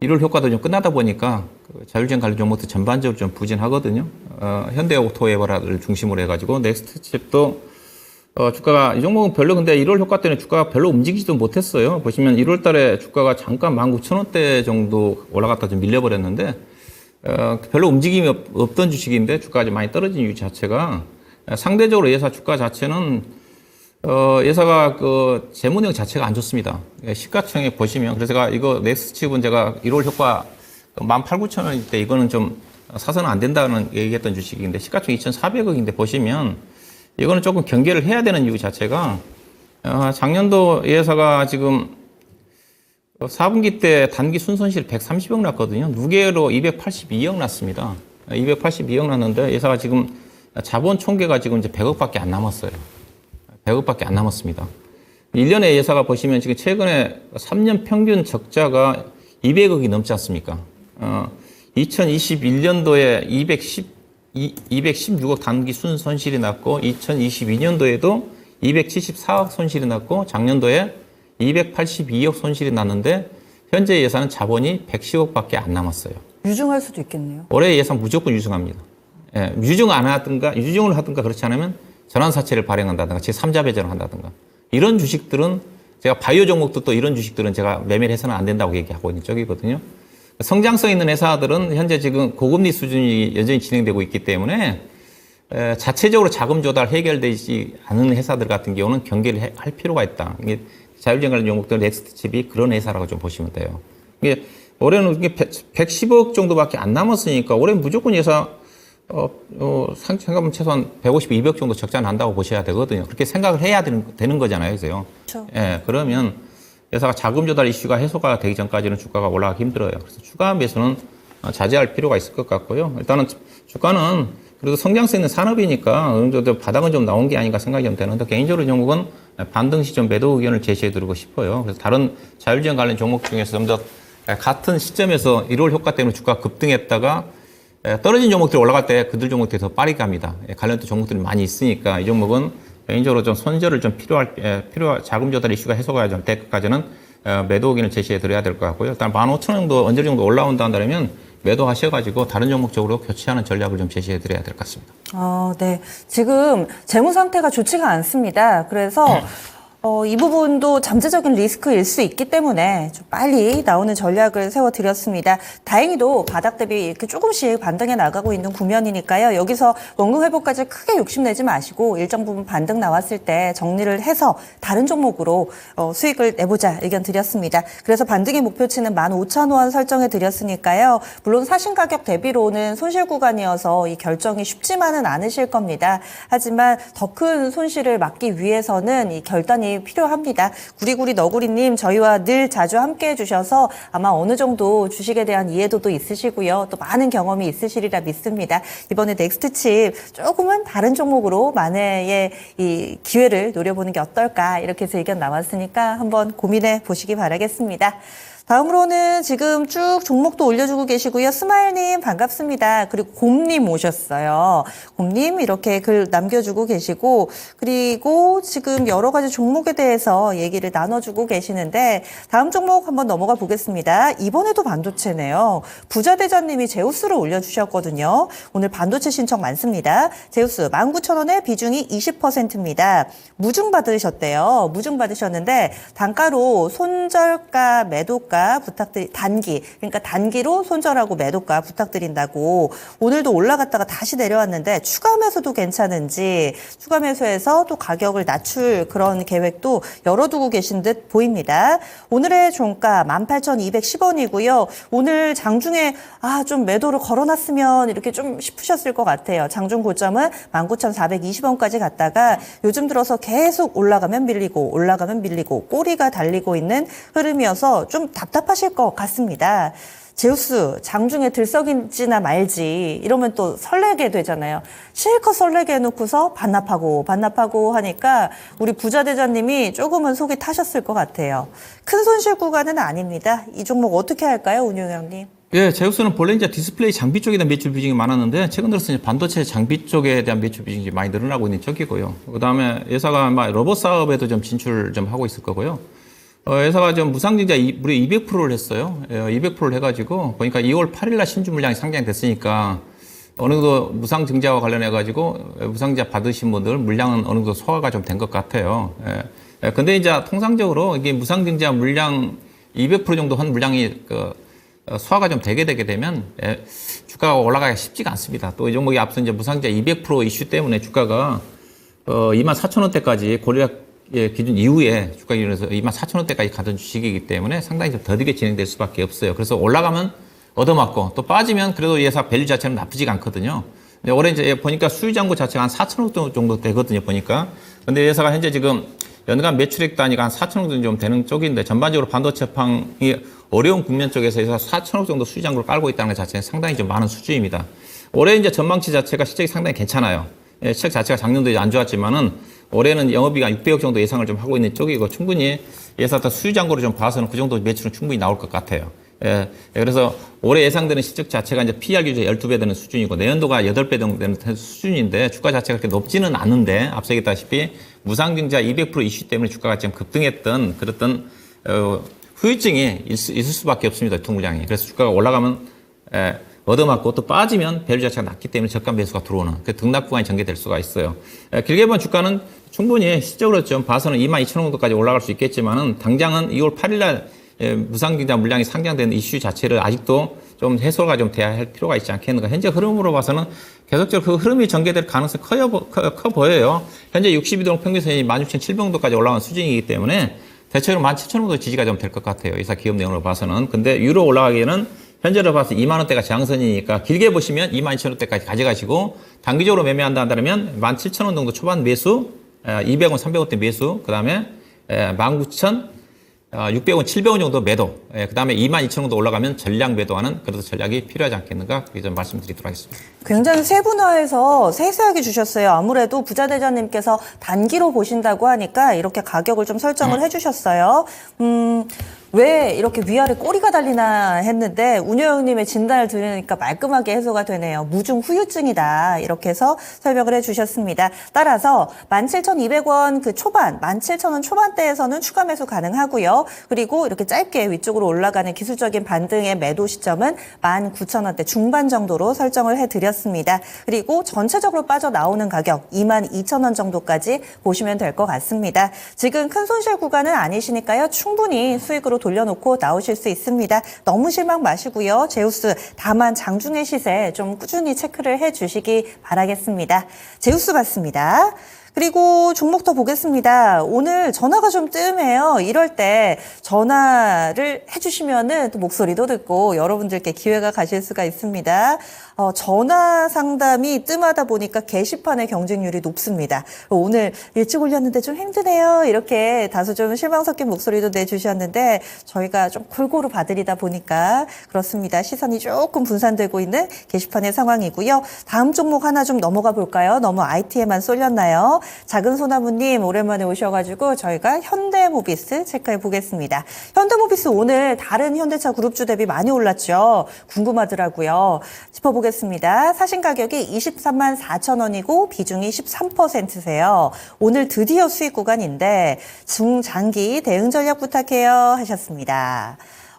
S1: 1월 효과도 좀 끝나다 보니까 그 자율주행 관련 종목도 전반적으로 좀 부진하거든요. 현대오토웨버를 중심으로 해가지고 넥스트칩도 주가가 이 종목은 별로 근데 1월 효과 때문에 주가가 별로 움직이지도 못했어요. 보시면 1월 달에 주가가 잠깐 19,000원대 정도 올라갔다 좀 밀려버렸는데 별로 움직임이 없던 주식인데 주가가 좀 많이 떨어진 이유 자체가 상대적으로 예사 주가 자체는 예사가 그 재무내용 자체가 안 좋습니다. 시가총액 보시면 그래서 제가 이거 넥스트칩은 제가 1월 효과 18,000~19,000원일 때 이거는 좀 사서는 안 된다는 얘기했던 주식인데 시가총액 2,400억인데 보시면 이거는 조금 경계를 해야 되는 이유 자체가 작년도 예사가 지금 4분기 때 단기 순손실 130억 났거든요. 누계로 282억 났습니다. 282억 났는데 예사가 지금 자본 총계가 지금 이제 100억밖에 안 남았어요. 100억밖에 안 남았습니다. 1년에 예사가 보시면 지금 최근에 3년 평균 적자가 200억이 넘지 않습니까? 2021년도에 216억 단기 순손실이 났고 2022년도에도 274억 손실이 났고 작년도에 282억 손실이 났는데 현재 예산은 자본이 110억밖에 안 남았어요.
S2: 유증할 수도 있겠네요.
S1: 올해 예산 무조건 유증합니다. 예, 유증을 하든가 그렇지 않으면 전환사채를 발행한다든가 제3자 배정을 한다든가 이런 주식들은 제가 바이오 종목도 또 이런 주식들은 제가 매매를 해서는 안 된다고 얘기하고 있는 쪽이거든요. 성장성 있는 회사들은 현재 지금 고금리 수준이 여전히 진행되고 있기 때문에 자체적으로 자금 조달 해결되지 않은 회사들 같은 경우는 경계를 할 필요가 있다. 이게 자율주행 관련 종목들 넥스트칩이 그런 회사라고 좀 보시면 돼요. 이게 올해는 110억 정도밖에 안 남았으니까 올해 무조건 예사 생각하면 최소한 150, 200 정도 적자 난다고 보셔야 되거든요. 그렇게 생각을 해야 되는 거잖아요. 그래서요.
S2: 그렇죠.
S1: 예, 그러면 회사가 자금 조달 이슈가 해소가 되기 전까지는 주가가 올라가기 힘들어요. 그래서 추가 매수는 자제할 필요가 있을 것 같고요. 일단은 주가는 그래도 성장성 있는 산업이니까 어느 정도 바닥은 좀 나온 게 아닌가 생각이 좀 되는데 개인적으로 종목은 반등 시점 매도 의견을 제시해 드리고 싶어요. 그래서 다른 자율주행 관련 종목 중에서 좀 더 같은 시점에서 1월 효과 때문에 주가가 급등했다가 떨어진 종목들이 올라갈 때 그들 종목들이 더 빠르게 갑니다. 관련된 종목들이 많이 있으니까 이 종목은 개인적으로 좀 손절을 좀 자금 조달 이슈가 해소가 될 때까지는 매도 의견을 제시해 드려야 될 것 같고요. 일단 15,000원 정도 언제 정도 올라온다 한다면 매도하셔가지고 다른 종목 쪽으로 교체하는 전략을 좀 제시해 드려야 될 것 같습니다.
S2: 네. 지금 재무 상태가 좋지가 않습니다. 그래서 이 부분도 잠재적인 리스크일 수 있기 때문에 좀 빨리 나오는 전략을 세워드렸습니다. 다행히도 바닥 대비 이렇게 조금씩 반등해 나가고 있는 국면이니까요. 여기서 원금 회복까지 크게 욕심내지 마시고 일정 부분 반등 나왔을 때 정리를 해서 다른 종목으로 수익을 내보자 의견 드렸습니다. 그래서 반등의 목표치는 15,000원 설정해 드렸으니까요. 물론 사신 가격 대비로는 손실 구간이어서 이 결정이 쉽지만은 않으실 겁니다. 하지만 더 큰 손실을 막기 위해서는 이 결단이 필요합니다. 구리구리 너구리님 저희와 늘 자주 함께해 주셔서 아마 어느 정도 주식에 대한 이해도도 있으시고요. 또 많은 경험이 있으시리라 믿습니다. 이번에 넥스트칩 조금은 다른 종목으로 만회의 이 기회를 노려보는 게 어떨까 이렇게 해서 의견 나왔으니까 한번 고민해 보시기 바라겠습니다. 다음으로는 지금 쭉 종목도 올려주고 계시고요. 스마일님 반갑습니다. 그리고 곰님 오셨어요. 곰님 이렇게 글 남겨주고 계시고 그리고 지금 여러 가지 종목에 대해서 얘기를 나눠주고 계시는데 다음 종목 한번 넘어가 보겠습니다. 이번에도 반도체네요. 부자대자님이 제우스를 올려주셨거든요. 오늘 반도체 신청 많습니다. 제우스 19,000원에 비중이 20%입니다. 무증 받으셨대요. 무증 받으셨는데 단가로 손절가 매도가 단기, 그러니까 단기로 손절하고 매도가 부탁드린다고 오늘도 올라갔다가 다시 내려왔는데 추가 매수도 괜찮은지 추가 매수해서 또 가격을 낮출 그런 계획도 열어두고 계신 듯 보입니다. 오늘의 종가 18,210원이고요. 오늘 장중에 좀 매도를 걸어놨으면 이렇게 좀 싶으셨을 것 같아요. 장중 고점은 19,420원까지 갔다가 요즘 들어서 계속 올라가면 밀리고 꼬리가 달리고 있는 흐름이어서 좀 답답하실 것 같습니다. 제우스 장중에 들썩이지나 말지 이러면 또 설레게 되잖아요. 실컷 설레게 해놓고서 반납하고 하니까 우리 부자대자님이 조금은 속이 타셨을 것 같아요. 큰 손실 구간은 아닙니다. 이 종목 어떻게 할까요, 운용형님?
S1: 예, 제우스는 본래 이제 디스플레이 장비 쪽에 대한 매출 비중이 많았는데 최근 들어서 이제 반도체 장비 쪽에 대한 매출 비중이 많이 늘어나고 있는 쪽이고요. 그다음에 회사가 아마 로봇 사업에도 좀 진출 좀 하고 있을 거고요. 회사가 좀 무상증자 무려 200%를 했어요. 200%를 해가지고 보니까 2월 8일날 신주 물량이 상장됐으니까 어느 정도 무상증자와 관련해가지고 무상증자 받으신 분들 물량은 어느 정도 소화가 좀 된 것 같아요. 근데 이제 통상적으로 이게 무상증자 물량 200% 정도 한 물량이 소화가 좀 되게 되면 주가가 올라가기가 쉽지가 않습니다. 또 이 종목이 앞서 이제 무상증자 200% 이슈 때문에 주가가 24,000원대까지 고려약 기준 이후에 주가 기준에서 24,000원대까지 가던 주식이기 때문에 상당히 좀 더디게 진행될 수밖에 없어요. 그래서 올라가면 얻어맞고 또 빠지면 그래도 이 회사 밸류 자체는 나쁘지가 않거든요. 근데 올해 이제 보니까 수주잔고 자체가 한 4,000억 정도 되거든요, 보니까. 근데 회사가 현재 지금 연간 매출액 단위가 한 4,000억 정도 좀 되는 쪽인데 전반적으로 반도체팡이 어려운 국면 쪽에서 회사 4,000억 정도 수주잔고를 깔고 있다는 것 자체는 상당히 좀 많은 수준입니다. 올해 이제 전망치 자체가 실적이 상당히 괜찮아요. 실적 자체가 작년도 안 좋았지만은 올해는 영업이익 600억 정도 예상을 좀 하고 있는 쪽이고 충분히 예상했던 수주잔고를 좀 봐서는 그 정도 매출은 충분히 나올 것 같아요. 그래서 올해 예상되는 실적 자체가 이제 PER 기준에 12배 되는 수준이고 내년도가 8배 정도 되는 수준인데 주가 자체가 그렇게 높지는 않은데 앞서 얘기했다시피 무상증자 200% 이슈 때문에 주가가 지금 급등했던 그랬던 후유증이 있을 수밖에 없습니다. 유통 물량이. 그래서 주가가 올라가면 얻어맞고 또 빠지면 밸류 자체가 낮기 때문에 저가 매수가 들어오는 그 등락 구간이 전개될 수가 있어요. 길게 보면 주가는 충분히 시적으로 좀 봐서는 22,000원 정도까지 올라갈 수 있겠지만은 당장은 2월 8일 날 무상증자 물량이 상장되는 이슈 자체를 아직도 좀 해소가 좀 돼야 할 필요가 있지 않겠는가. 현재 흐름으로 봐서는 계속적으로 그 흐름이 전개될 가능성이 커 보여요. 현재 62동 평균선이 16,700원까지 올라온 수준이기 때문에 대체로 17,000원 정도 지지가 좀 될 것 같아요. 이사 기업 내용으로 봐서는. 근데 유로 올라가기에는 현재로 봐서 2만 원대가 저항선이니까 길게 보시면 22,000원대까지 가져가시고 단기적으로 매매한다 한다면 17,000원 정도 초반 매수, 200원, 300원대 매수, 그 다음에 19,600원, 700원 정도 매도, 그 다음에 22,000원 정도 올라가면 전략 매도하는 그래도 전략이 필요하지 않겠는가 그렇게 좀 말씀드리도록 하겠습니다.
S2: 굉장히 세분화해서 세세하게 주셨어요. 아무래도 부자대장님께서 단기로 보신다고 하니까 이렇게 가격을 좀 설정을 해주셨어요. 왜 이렇게 위아래 꼬리가 달리나 했는데 운영님의 진단을 들으니까 말끔하게 해소가 되네요. 무중 후유증이다. 이렇게 해서 설명을 해주셨습니다. 따라서 17,200원 그 초반, 17,000원 초반대에서는 추가 매수 가능하고요. 그리고 이렇게 짧게 위쪽으로 올라가는 기술적인 반등의 매도 시점은 19,000원대 중반 정도로 설정을 해드렸습니다. 그리고 전체적으로 빠져나오는 가격 22,000원 정도까지 보시면 될 것 같습니다. 지금 큰 손실 구간은 아니시니까요. 충분히 수익으로 돌려놓고 나오실 수 있습니다. 너무 실망 마시고요. 제우스 다만 장중의 시세 좀 꾸준히 체크를 해주시기 바라겠습니다. 제우스 봤습니다. 그리고 종목 더 보겠습니다. 오늘 전화가 좀 뜸해요. 이럴 때 전화를 해주시면은 또 목소리도 듣고 여러분들께 기회가 가실 수가 있습니다. 전화 상담이 뜸하다 보니까 게시판의 경쟁률이 높습니다. 오늘 일찍 올렸는데 좀 힘드네요. 이렇게 다소 좀 실망 섞인 목소리도 내주셨는데 저희가 좀 골고루 봐드리다 보니까 그렇습니다. 시선이 조금 분산되고 있는 게시판의 상황이고요. 다음 종목 하나 좀 넘어가 볼까요? 너무 IT에만 쏠렸나요? 작은 소나무님 오랜만에 오셔가지고 저희가 현대모비스 체크해 보겠습니다. 현대모비스 오늘 다른 현대차 그룹주 대비 많이 올랐죠. 궁금하더라고요. 짚어보겠습니다. 사신 가격이 23만 4천 원이고 비중이 13%세요. 오늘 드디어 수익 구간인데 중장기 대응 전략 부탁해요 하셨습니다.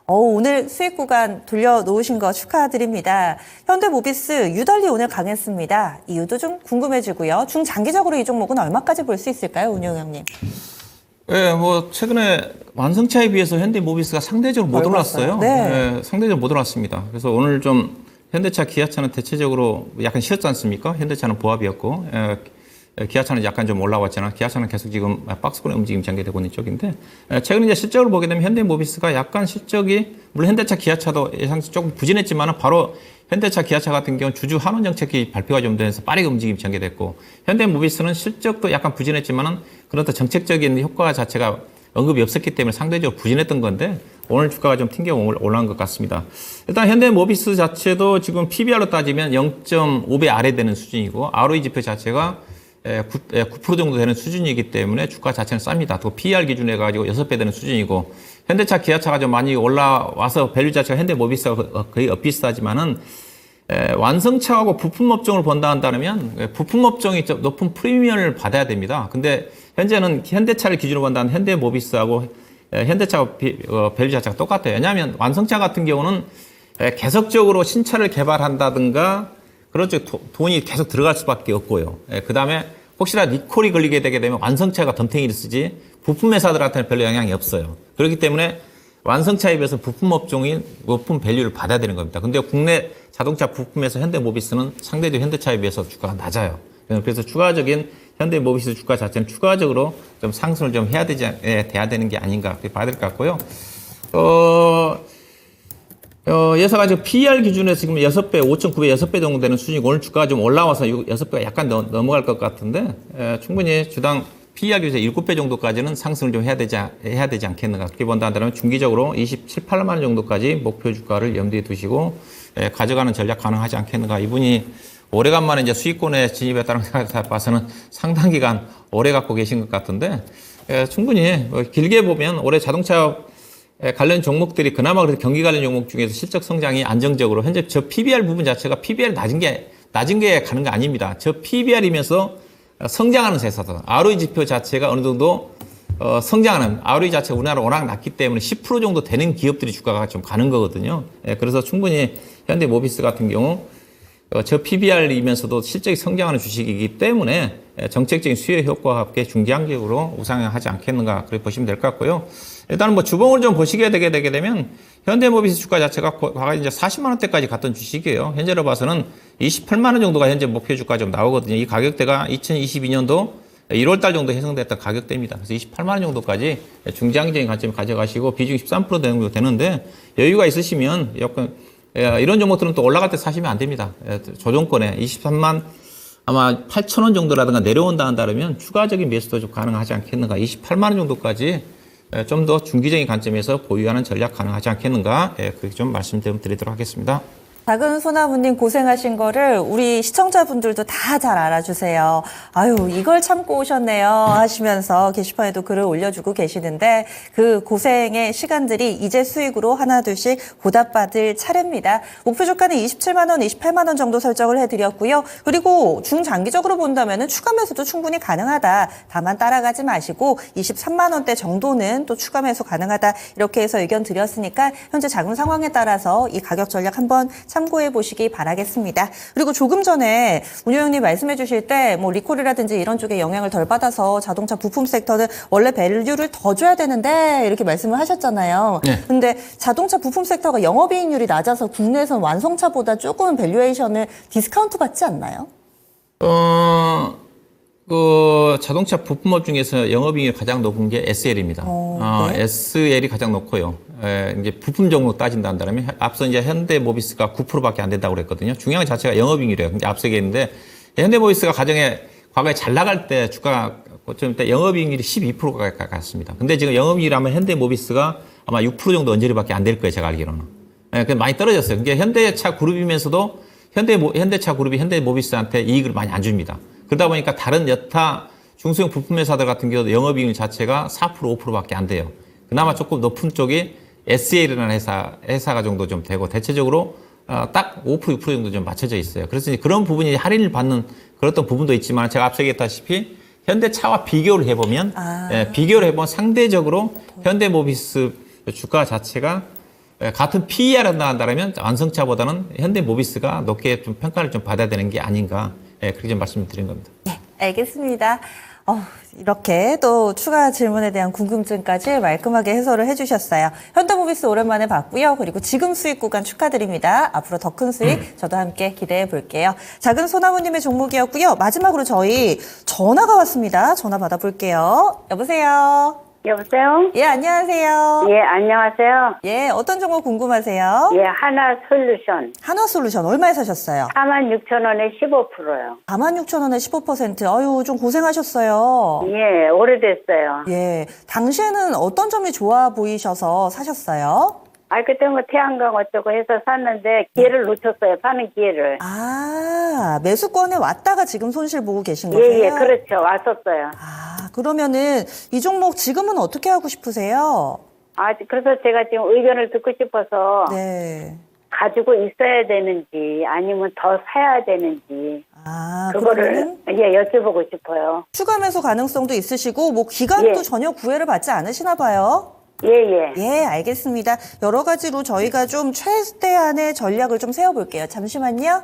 S2: 오늘 수익 구간 돌려놓으신 거 축하드립니다. 현대모비스 유달리 오늘 강했습니다. 이유도 좀 궁금해지고요. 중장기적으로 이 종목은 얼마까지 볼 수 있을까요, 운영형님?
S1: 네, 뭐 최근에 완성차에 비해서 현대모비스가 상대적으로 못 올랐어요.
S2: 네.
S1: 상대적으로 못 올랐습니다. 그래서 오늘 좀 현대차, 기아차는 대체적으로 약간 쉬었지 않습니까? 현대차는 보합이었고 기아차는 약간 좀 올라왔잖아. 기아차는 계속 지금 박스권의 움직임 전개되고 있는 쪽인데 최근 이제 실적을 보게 되면 현대모비스가 약간 실적이 물론 현대차, 기아차도 예상치 조금 부진했지만은 바로 현대차, 기아차 같은 경우는 주주 환원 정책이 발표가 좀 되면서 빠르게 움직임 전개됐고 현대모비스는 실적도 약간 부진했지만은 그렇다 정책적인 효과 자체가 언급이 없었기 때문에 상대적으로 부진했던 건데 오늘 주가가 좀 튕겨 올라간 것 같습니다. 일단 현대모비스 자체도 지금 PBR로 따지면 0.5배 아래 되는 수준이고 ROE 지표 자체가 9% 정도 되는 수준이기 때문에 주가 자체는 쌉니다. 또 PER 기준에 가지고 6배 되는 수준이고 현대차, 기아차가 좀 많이 올라와서 밸류 자체가 현대모비스가 거의 비슷하지만은 완성차하고 부품 업종을 본다 한다면 부품 업종이 좀 높은 프리미엄을 받아야 됩니다. 근데 현재는 현대차를 기준으로 본다면 현대모비스하고 현대차 밸류 자체가 똑같아요. 왜냐하면 완성차 같은 경우는 계속적으로 신차를 개발한다든가 그렇죠. 돈이 계속 들어갈 수밖에 없고요. 그 다음에 혹시나 리콜이 걸리게 되게 되면 완성차가 덤탱이를 쓰지 부품 회사들한테는 별로 영향이 없어요. 그렇기 때문에 완성차에 비해서 부품 업종이 높은 밸류를 받아야 되는 겁니다. 근데 국내 자동차 부품에서 현대모비스는 상대적으로 현대차에 비해서 주가가 낮아요. 그래서 추가적인 현대모비스 주가 자체는 추가적으로 좀 상승을 좀 해야 돼야 되는 게 아닌가 그렇게 봐야 될 것 같고요. 예사가 지금 PER 기준에서 지금 6배, 5.9배, 6배 정도 되는 수준이고 오늘 주가가 좀 올라와서 6배가 약간 넘어갈 것 같은데 충분히 주당 PER 기준에서 7배 정도까지는 상승을 좀 해야 되지 않겠는가. 그렇게 본다 한다면 중기적으로 27, 8만 원 정도까지 목표 주가를 염두에 두시고 가져가는 전략 가능하지 않겠는가. 이분이 오래간만에 이제 수익권에 진입했다는 생각을 봐서는 상당 기간 오래 갖고 계신 것 같은데 충분히 길게 보면 올해 자동차 관련 종목들이 그나마 그래도 경기 관련 종목 중에서 실적 성장이 안정적으로 현재 저 PBR 부분 자체가 PBR 낮은 게 가는 거 아닙니다. 저 PBR이면서 성장하는 회사들 ROE 지표 자체가 어느 정도 성장하는 ROE 자체가 우리나라 워낙 낮기 때문에 10% 정도 되는 기업들이 주가가 좀 가는 거거든요. 그래서 충분히 현대모비스 같은 경우 저 PBR이면서도 실적이 성장하는 주식이기 때문에 정책적인 수요 효과와 함께 중장기적으로 우상향하지 않겠는가 그렇게 보시면 될 것 같고요. 일단은 뭐 주봉을 좀 보시게 되게 되면 현대모비스 주가 자체가 과거 이제 40만 원대까지 갔던 주식이에요. 현재로 봐서는 28만 원 정도가 현재 목표 주가 좀 나오거든요. 이 가격대가 2022년도 1월 달 정도 형성됐던 가격대입니다. 그래서 28만 원 정도까지 중장기적인 관점을 가져가시고 비중이 13% 정도 되는데 여유가 있으시면 이런 종목들은 또 올라갈 때 사시면 안 됩니다. 조정권에 23만 아마 8천 원 정도라든가 내려온다 한다면 추가적인 매수도 좀 가능하지 않겠는가. 28만 원 정도까지 좀 더 중기적인 관점에서 보유하는 전략 가능하지 않겠는가. 그렇게 좀 말씀드리도록 하겠습니다.
S2: 작은 소나무님 고생하신 거를 우리 시청자분들도 다 잘 알아주세요. 아유, 이걸 참고 오셨네요 하시면서 게시판에도 글을 올려주고 계시는데 그 고생의 시간들이 이제 수익으로 하나둘씩 보답받을 차례입니다. 목표 주가는 27만 원, 28만 원 정도 설정을 해드렸고요. 그리고 중장기적으로 본다면 추가 매수도 충분히 가능하다. 다만 따라가지 마시고 23만 원대 정도는 또 추가 매수 가능하다. 이렇게 해서 의견 드렸으니까 현재 자금 상황에 따라서 이 가격 전략 한번 참고해 보시기 바라겠습니다. 그리고 조금 전에 운영님 말씀해 주실 때 뭐 리콜이라든지 이런 쪽에 영향을 덜 받아서 자동차 부품 섹터는 원래 밸류를 더 줘야 되는데 이렇게 말씀을 하셨잖아요.
S1: 네.
S2: 근데 자동차 부품 섹터가 영업이익률이 낮아서 국내에선 완성차보다 조금은 밸류에이션을 디스카운트 받지 않나요?
S1: 자동차 부품업 중에서 영업이익이 가장 높은 게 SL입니다.
S2: 네.
S1: SL이 가장 높고요. 이제 부품 종목 따진다 한다면 앞서 이제 현대모비스가 9%밖에 안 된다고 그랬거든요. 중요한 자체가 영업이익이래요. 이제 앞서 얘기했는데 현대모비스가 과거에 잘 나갈 때 주가 고점 때 영업이익률이 12%가 갔습니다. 근데 지금 영업이익이라면 현대모비스가 아마 6% 정도 언저리밖에 안 될 거예요. 제가 알기로는. 많이 떨어졌어요. 그게 현대차 그룹이면서도 현대차 그룹이 현대모비스한테 이익을 많이 안 줍니다. 그러다 보니까 다른 여타 중소형 부품 회사들 같은 경우도 영업이익 자체가 4% 5%밖에 안 돼요. 그나마 조금 높은 쪽이 SL이라는 회사가 정도 좀 되고 대체적으로 딱 5% 6% 정도 좀 맞춰져 있어요. 그래서 이제 그런 부분이 할인을 받는 그런 부분도 있지만 제가 앞서 얘기했다시피 현대차와 비교를 해보면 상대적으로 현대모비스 주가 자체가 같은 PER을 한다면 완성차보다는 현대모비스가 높게 좀 평가를 좀 받아야 되는 게 아닌가 그렇게 좀 말씀을 드린 겁니다.
S2: 네, 알겠습니다. 이렇게 또 추가 질문에 대한 궁금증까지 말끔하게 해설을 해주셨어요. 현대모비스 오랜만에 봤고요. 그리고 지금 수익 구간 축하드립니다. 앞으로 더 큰 수익 저도 함께 기대해 볼게요. 작은 소나무님의 종목이었고요. 마지막으로 저희 전화가 왔습니다. 전화 받아볼게요. 여보세요?
S4: 여보세요?
S2: 예, 안녕하세요.
S4: 예, 안녕하세요.
S2: 예, 어떤 종목 궁금하세요?
S4: 예, 하나솔루션.
S2: 한화솔루션 얼마에 사셨어요?
S4: 46,000원에 15%요.
S2: 46,000원에 15%. 아유, 좀 고생하셨어요.
S4: 예, 오래됐어요.
S2: 예, 당시에는 어떤 점이 좋아 보이셔서 사셨어요?
S4: 그때 뭐 태양광 어쩌고 해서 샀는데 기회를 놓쳤어요. 파는 기회를.
S2: 매수권에 왔다가 지금 손실 보고 계신 거세요?
S4: 예, 그렇죠. 왔었어요.
S2: 그러면은 이 종목 지금은 어떻게 하고 싶으세요?
S4: 그래서 제가 지금 의견을 듣고 싶어서
S2: 네.
S4: 가지고 있어야 되는지 아니면 더 사야 되는지
S2: 그거를
S4: 여쭤보고 싶어요.
S2: 추가 매수 가능성도 있으시고 뭐 기간도
S4: 예.
S2: 전혀 구애를 받지 않으시나 봐요?
S4: 예.
S2: 예, 알겠습니다. 여러 가지로 저희가 좀 최대한의 전략을 좀 세워볼게요. 잠시만요.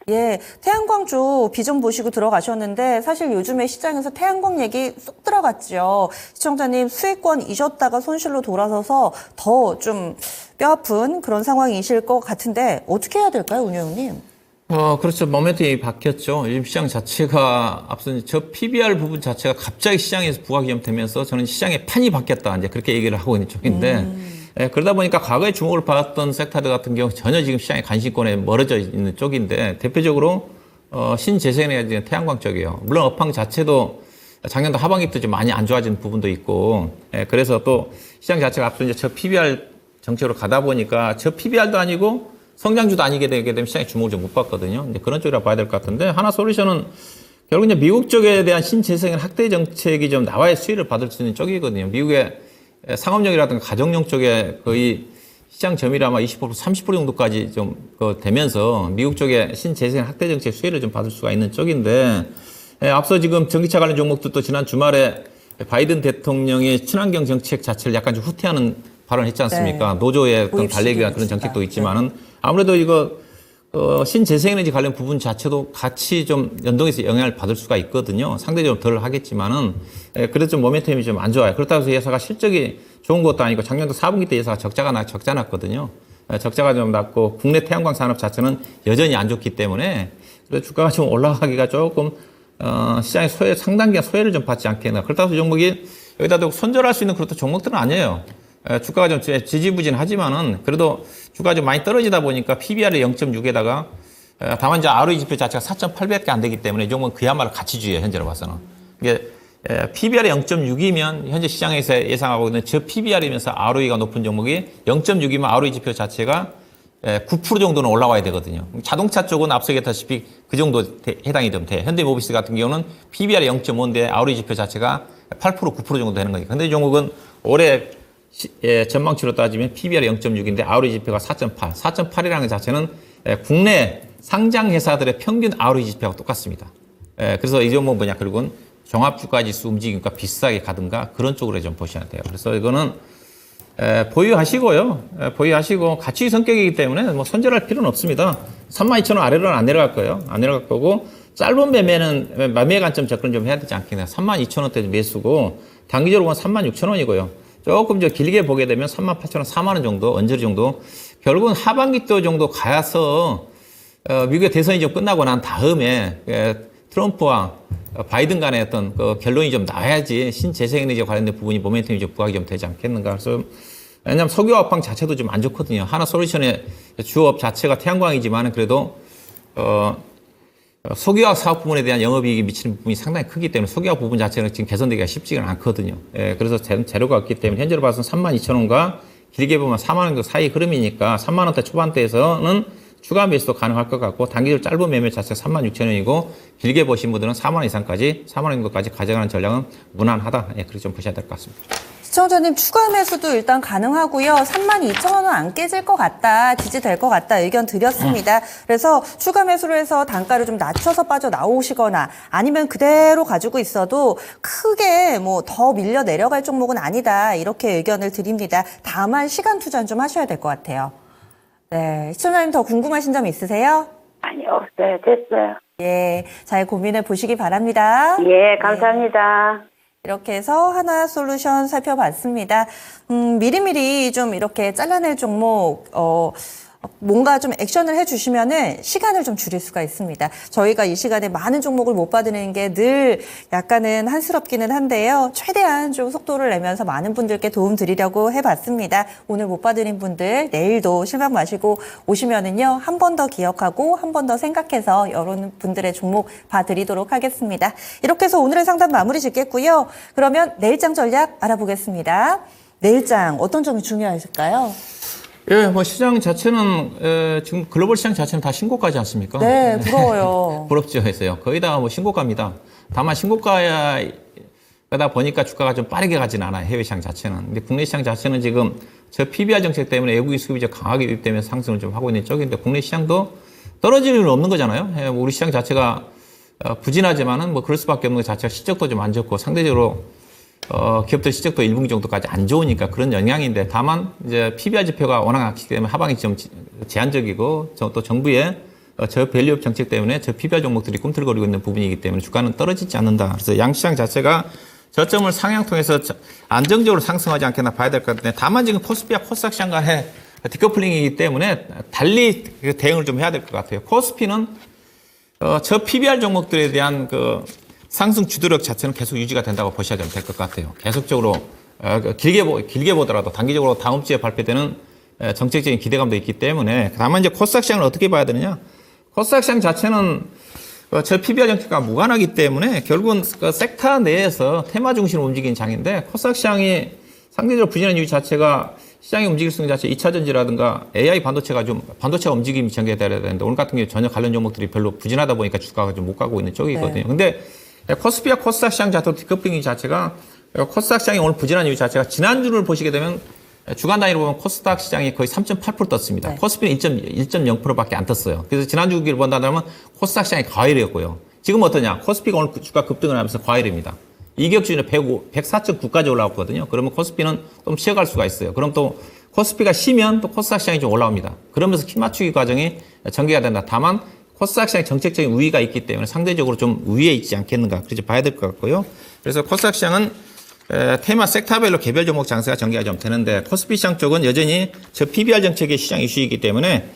S2: 예, 태양광 쪽 비전 보시고 들어가셨는데 사실 요즘에 시장에서 태양광 얘기 쏙 들어갔죠. 시청자님 수익권 잊었다가 손실로 돌아서서 더 좀 뼈아픈 그런 상황이실 것 같은데 어떻게 해야 될까요, 운영님?
S1: 그렇죠. 모멘텀이 바뀌었죠. 요즘 시장 자체가 앞서 저 PBR 부분 자체가 갑자기 시장에서 부각되면서 저는 시장의 판이 바뀌었다. 이제 그렇게 얘기를 하고 있는 쪽인데 그러다 보니까 과거에 주목을 받았던 섹터들 같은 경우 전혀 지금 시장의 관심권에 멀어져 있는 쪽인데 대표적으로 신재생에너지 태양광 쪽이에요. 물론 업황 자체도 작년도 하반기부터 좀 많이 안 좋아진 부분도 있고 그래서 또 시장 자체가 앞서 이제 저 PBR 정책으로 가다 보니까 저 PBR도 아니고 성장주도 아니게 되게 되면 시장에 주목을 좀 못 받거든요. 이제 그런 쪽이라 봐야 될 것 같은데 하나솔루션은 결국 이제 미국 쪽에 대한 신재생 확대 정책이 좀 나와야 수혜를 받을 수 있는 쪽이거든요. 미국의 상업용이라든가 가정용 쪽에 거의 시장 점유율 아마 20% 30% 정도까지 좀 되면서 미국 쪽에 신재생 확대 정책 수혜를 좀 받을 수가 있는 쪽인데, 앞서 지금 전기차 관련 종목들도 지난 주말에 바이든 대통령의 친환경 정책 자체를 약간 좀 후퇴하는 발언을 했지 않습니까?
S2: 네.
S1: 노조의 어떤 달래기가 그런 정책도 있지만은 아무래도 이거 신재생에너지 관련 부분 자체도 같이 좀 연동해서 영향을 받을 수가 있거든요. 상대적으로 덜 하겠지만은 그래도 좀 모멘텀이 좀 안 좋아요. 그렇다고 해서 예사가 실적이 좋은 것도 아니고 작년도 4분기 때 예사가 적자 났거든요. 적자가 좀 났고 국내 태양광 산업 자체는 여전히 안 좋기 때문에 그래서 주가가 좀 올라가기가 조금 시장의 상당 기간 소외를 좀 받지 않겠나. 그렇다고 해서 종목이 여기다 대고 손절할 수 있는 그런 종목들은 아니에요. 주가가 좀 지지부진하지만은 그래도 주가가 좀 많이 떨어지다 보니까 PBR이 0.6에다가 다만 이제 ROE 지표 자체가 4.8밖에 안 되기 때문에 이 종목은 그야말로 가치주의예요, 현재로 봐서는. 이게 PBR이 0.6이면 현재 시장에서 예상하고 있는 저 PBR이면서 ROE가 높은 종목이 0.6이면 ROE 지표 자체가 9% 정도는 올라와야 되거든요. 자동차 쪽은 앞서 얘기했다시피 그 정도 해당이 좀 돼. 현대모비스 같은 경우는 PBR이 0.5인데 ROE 지표 자체가 8% 9% 정도 되는 거니까. 근데 이 종목은 올해 전망치로 따지면 PBR이 0.6인데 ROE 지표가 4.8. 4.8이라는 것 자체는 국내 상장 회사들의 평균 ROE 지표가 똑같습니다. 그래서 이 종목은 뭐냐, 결국은 종합주가지수 움직임과 비슷하게 가든가 그런 쪽으로 좀 보셔야 돼요. 그래서 이거는 보유하시고요. 보유하시고 가치 성격이기 때문에 뭐 손절할 필요는 없습니다. 32,000원 아래로는 안 내려갈 거예요. 안 내려갈 거고, 짧은 매매는 매매 관점 접근 좀 해야 되지 않겠냐. 32,000원대 매수고, 단기적으로 보면 36,000원이고요. 조금 저 길게 보게 되면 38,000원, 4만원 정도, 언저리 정도. 결국은 하반기 또 정도 가서, 미국의 대선이 좀 끝나고 난 다음에, 트럼프와 바이든 간의 어떤 그 결론이 좀 나와야지 신재생에너지와 관련된 부분이 모멘텀이 좀 부각이 좀 되지 않겠는가. 그래서 왜냐하면 석유화학방 자체도 좀 안 좋거든요. 하나솔루션의 주업 자체가 태양광이지만 그래도 석유화학 사업 부분에 대한 영업이익이 미치는 부분이 상당히 크기 때문에 석유화학 부분 자체는 지금 개선되기가 쉽지가 않거든요. 그래서 재료가 없기 때문에 현재로 봐서는 32,000원과 길게 보면 4만 원 정도 사이 흐름이니까 3만 원대 초반대에서는 추가 매수도 가능할 것 같고, 단기적으로 짧은 매매 자체가 36,000원이고 길게 보신 분들은 4만 원 이상까지 4만 원 정도까지 가져가는 전략은 무난하다. 그렇게 좀 보셔야 될 것 같습니다.
S2: 시청자님, 추가 매수도 일단 가능하고요. 32,000원은 안 깨질 것 같다, 지지될 것 같다 의견 드렸습니다. 그래서 추가 매수를 해서 단가를 좀 낮춰서 빠져나오시거나 아니면 그대로 가지고 있어도 크게 뭐 더 밀려 내려갈 종목은 아니다, 이렇게 의견을 드립니다. 다만 시간 투자는 좀 하셔야 될 것 같아요. 네, 시청자님 더 궁금하신 점 있으세요?
S4: 아니, 없어요. 됐어요.
S2: 예, 잘 고민해 보시기 바랍니다.
S4: 예, 감사합니다.
S2: 이렇게 해서 하나솔루션 살펴봤습니다. 미리미리 좀 이렇게 잘라낼 종목, 뭔가 좀 액션을 해주시면은 시간을 좀 줄일 수가 있습니다. 저희가 이 시간에 많은 종목을 못 받는 게 늘 약간은 한스럽기는 한데요. 최대한 좀 속도를 내면서 많은 분들께 도움 드리려고 해봤습니다. 오늘 못 받으신 분들 내일도 실망 마시고 오시면은요, 한 번 더 기억하고 한 번 더 생각해서 여러분들의 종목 봐드리도록 하겠습니다. 이렇게 해서 오늘의 상담 마무리 짓겠고요. 그러면 내일장 전략 알아보겠습니다. 내일장 어떤 점이 중요하실까요?
S1: 예, 뭐 시장 자체는 지금 글로벌 시장 자체는 다 신고가지 않습니까?
S2: 네, 부러워요.
S1: 부럽죠, 했어요. 거의 다 뭐 신고가입니다. 다만 신고가다 보니까 주가가 좀 빠르게 가진 않아요, 해외 시장 자체는. 근데 국내 시장 자체는 지금 저 PBR 정책 때문에 외국인 수급이 강하게 유입되면서 상승을 좀 하고 있는 쪽인데, 국내 시장도 떨어질 일은 없는 거잖아요. 우리 시장 자체가 부진하지만은 뭐 그럴 수밖에 없는 것 자체가 실적도 좀 안 좋고 상대적으로 기업들 실적도 1분기 정도까지 안 좋으니까 그런 영향인데, 다만 이제 PBR 지표가 워낙 악기 때문에 하반기 좀 제한적이고 또 정부의 저 밸류업 정책 때문에 저 PBR 종목들이 꿈틀거리고 있는 부분이기 때문에 주가는 떨어지지 않는다. 그래서 양시장 자체가 저점을 상향 통해서 안정적으로 상승하지 않겠나 봐야 될 것 같은데, 다만 지금 코스피와 코스닥 시장 간의 디커플링이기 때문에 달리 대응을 좀 해야 될 것 같아요. 코스피는 저 PBR 종목들에 대한 그 상승 주도력 자체는 계속 유지가 된다고 보셔야 될 것 같아요. 계속적으로 길게 보더라도 단기적으로 다음 주에 발표되는 정책적인 기대감도 있기 때문에, 다만 이제 코스닥 시장을 어떻게 봐야 되느냐? 코스닥 시장 자체는 저 PBR 정책과 무관하기 때문에 결국은 그 섹터 내에서 테마 중심으로 움직이는 장인데, 코스닥 시장이 상대적으로 부진한 이유 자체가 시장의 움직일성 자체 2차 전지라든가 AI 반도체가 움직임이 전개돼야 되는데 오늘 같은 경우 전혀 관련 종목들이 별로 부진하다 보니까 주가가 좀 못 가고 있는 쪽이거든요.
S2: 네.
S1: 근데 코스피와 코스닥 시장 자체도 디커플링 자체가 코스닥 시장이 오늘 부진한 이유 자체가 지난주를 보시게 되면 주간 단위로 보면 코스닥 시장이 거의 3.8% 떴습니다.
S2: 네.
S1: 코스피는 1.0%밖에 안 떴어요. 그래서 지난주기를 본다면 코스닥 시장이 과열이었고요. 지금 어떠냐? 코스피가 오늘 주가 급등을 하면서 과열입니다. 이격 수준이 104.9까지 올라왔거든요. 그러면 코스피는 좀 쉬어갈 수가 있어요. 그럼 또 코스피가 쉬면 또 코스닥 시장이 좀 올라옵니다. 그러면서 키 맞추기 과정이 전개가 된다. 다만 코스닥 시장에 정책적인 우위가 있기 때문에 상대적으로 좀 우위에 있지 않겠는가. 그렇게 봐야 될 것 같고요. 그래서 코스닥 시장은 테마 섹터별로 개별 종목 장세가 전개가 좀 되는데 코스피 시장 쪽은 여전히 저 PBR 정책의 시장 이슈이기 때문에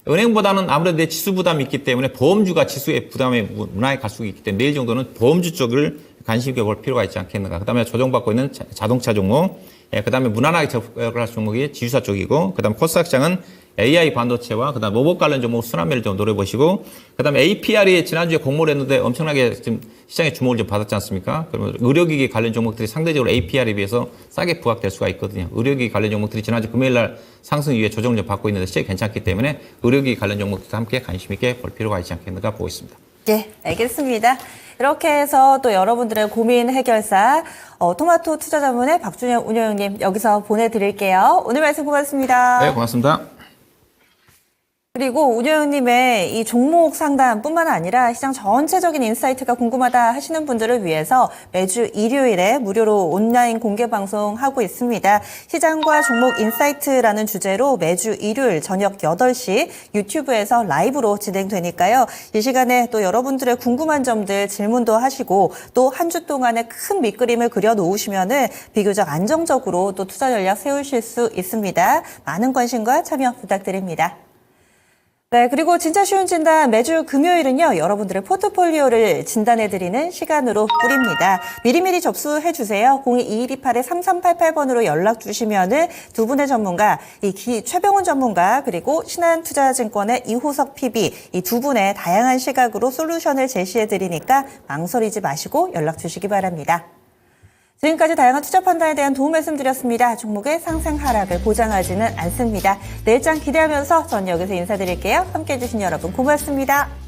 S1: 은행보다는 아무래도 내 지수 부담이 있기 때문에 보험주가 지수의 부담에 문화에 갈 수 있기 때문에 내일 정도는 보험주 쪽을 관심 있게 볼 필요가 있지 않겠는가. 그다음에 조정받고 있는 자동차 종목, 그다음에 무난하게 접근할 종목이 지주사 쪽이고, 그다음에 코스닥 시장은 AI 반도체와 그다음 로봇 관련 종목 순환매를 좀 노려보시고, 그다음에 APR이 지난주에 공모를 했는데 엄청나게 지금 시장의 주목을 좀 받았지 않습니까? 그러면 의료기기 관련 종목들이 상대적으로 APR에 비해서 싸게 부각될 수가 있거든요. 의료기기 관련 종목들이 지난주 금요일 날 상승 이후에 조정을 좀 받고 있는데 시장이 괜찮기 때문에 의료기기 관련 종목들도 함께 관심 있게 볼 필요가 있지 않겠는가 보고 있습니다.
S2: 네, 알겠습니다. 이렇게 해서 또 여러분들의 고민 해결사 토마토 투자자문의 박준영 운영님 여기서 보내드릴게요. 오늘 말씀 고맙습니다.
S1: 네, 고맙습니다.
S2: 그리고 운영님의 이 종목 상담뿐만 아니라 시장 전체적인 인사이트가 궁금하다 하시는 분들을 위해서 매주 일요일에 무료로 온라인 공개 방송하고 있습니다. 시장과 종목 인사이트라는 주제로 매주 일요일 저녁 8시 유튜브에서 라이브로 진행되니까요. 이 시간에 또 여러분들의 궁금한 점들 질문도 하시고 또 한 주 동안의 큰 밑그림을 그려놓으시면은 비교적 안정적으로 또 투자 전략 세우실 수 있습니다. 많은 관심과 참여 부탁드립니다. 네, 그리고 진짜 쉬운 진단 매주 금요일은요, 여러분들의 포트폴리오를 진단해드리는 시간으로 꾸립니다. 미리미리 접수해주세요. 02-2128-3388번으로 연락 주시면은 두 분의 전문가, 최병훈 전문가, 그리고 신한투자증권의 이호석 PB, 이 두 분의 다양한 시각으로 솔루션을 제시해드리니까 망설이지 마시고 연락 주시기 바랍니다. 지금까지 다양한 투자 판단에 대한 도움 말씀드렸습니다. 종목의 상승 하락을 보장하지는 않습니다. 내일장 기대하면서 전 여기서 인사드릴게요. 함께해 주신 여러분 고맙습니다.